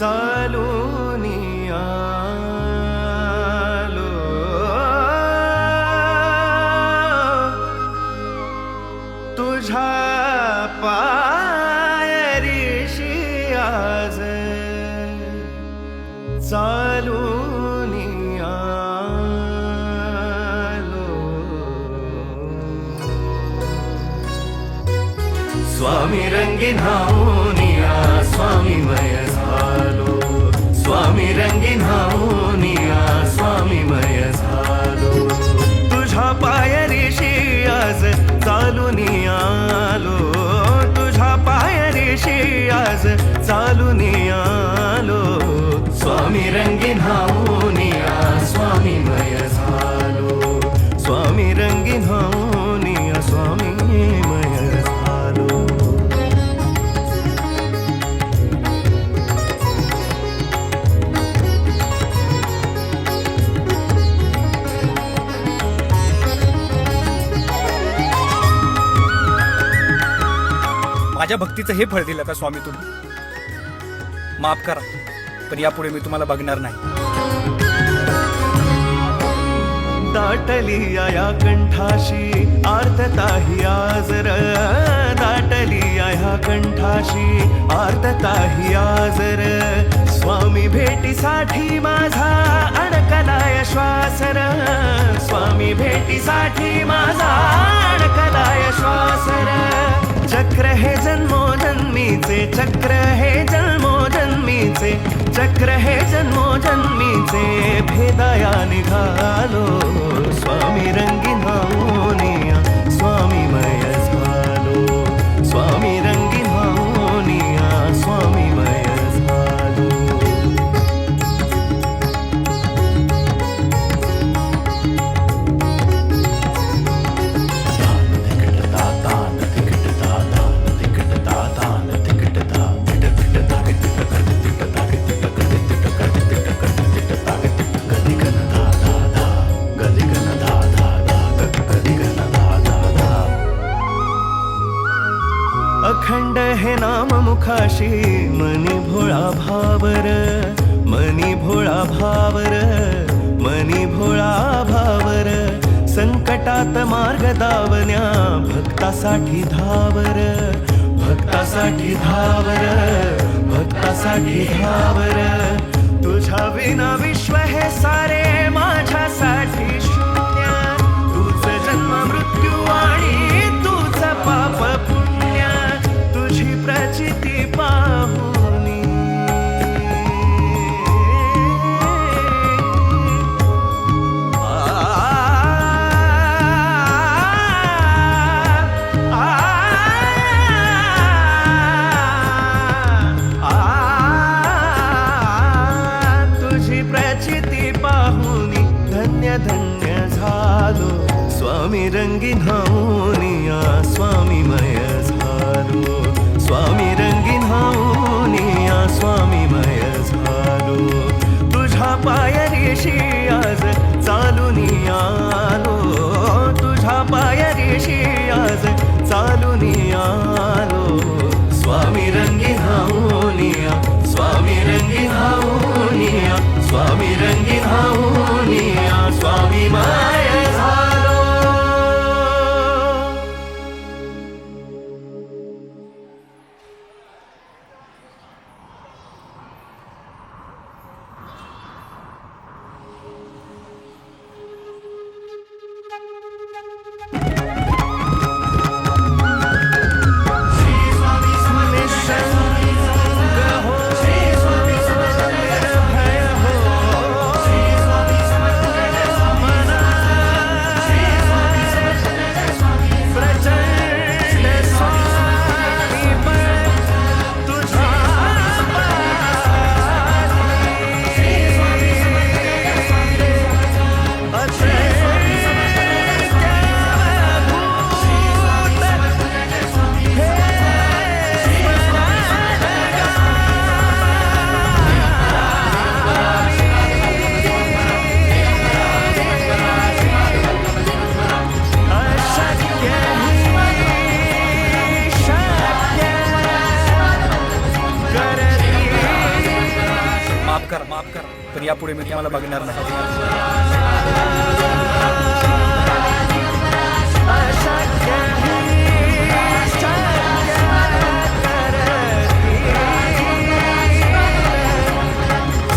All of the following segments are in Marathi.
चालूनी आलो तुझ्या पायरीशी आज चालूनी आलो स्वामी रंगीन हाऊनिया स्वामीमय झालो स्वामी रंगीन हाऊनिया स्वामीमय झालो तुझ्या पायरीशी आज चालूनी आलो तुझ्या पायरीशी आज चालूनी आलो स्वामी रंगीन हाऊनिया स्वामीमय झालो स्वामी रंगीन हाऊनिया स्वामीमय झालो माझ्या भक्तीचं हे फळ दिलं का स्वामी तुम्ही? माफ करा, पण यापुढे मी तुम्हाला बघणार नाही. दाटली या कंठाशी आर्तताही आजर दाटली या कंठाशी आर्तताही आजर स्वामी भेटीसाठी माझा अडकलाय श्वासर स्वामी भेटीसाठी माझा अडकलाय श्वासर चक्र हे जन्मोजन्मीचे चक्र हे जन्मोजन्मीचे चक्र हे जन्मोजन्मीचे भेदाया निघालो स्वामी रंगीन हाऊनिया स्वामीमय झालो स्वामी रंगीन हाऊनिया स्वामीमय झालो अखंड हे नाम मुखाशी मनी भोळा भावर मनी भोळा भावर मनी भोळा भावर संकटात मार्ग दावण्या भक्तासाठी धावर भक्तासाठी धावर भक्तासाठी धावर तुझ्या विना विश्व हे सारे माझ्यासाठी शून्य तुझ जन्म मृत्यू आणि तुझ पाप पुण्य तुझी प्रचिती पाहुनी तुझी प्रचिती पाहुनी धन्य धन्य झालो स्वामी रंगीन हाऊनिया स्वामीमय झालो स्वामी रंगीन हाऊनिया स्वामीमय झालो तुझ्या पायरीशी आज चालूनी आलो तुझ्या पायरीशी आज चालूनी आलो स्वामी रंगीन हाऊनिया स्वामी रंगीन हाऊनिया स्वामी रंगीन हाऊनिया स्वामीमय झालो पण यापुढे मी तुम्हाला बघणार नाही. अशक्य ही शक्य करती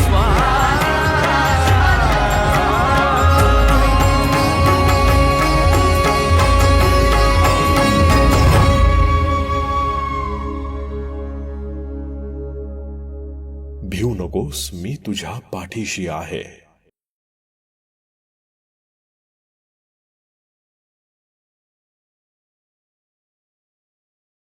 स्वामी. भिवू नकोस, मी तुझ्या पाठीशी आहे.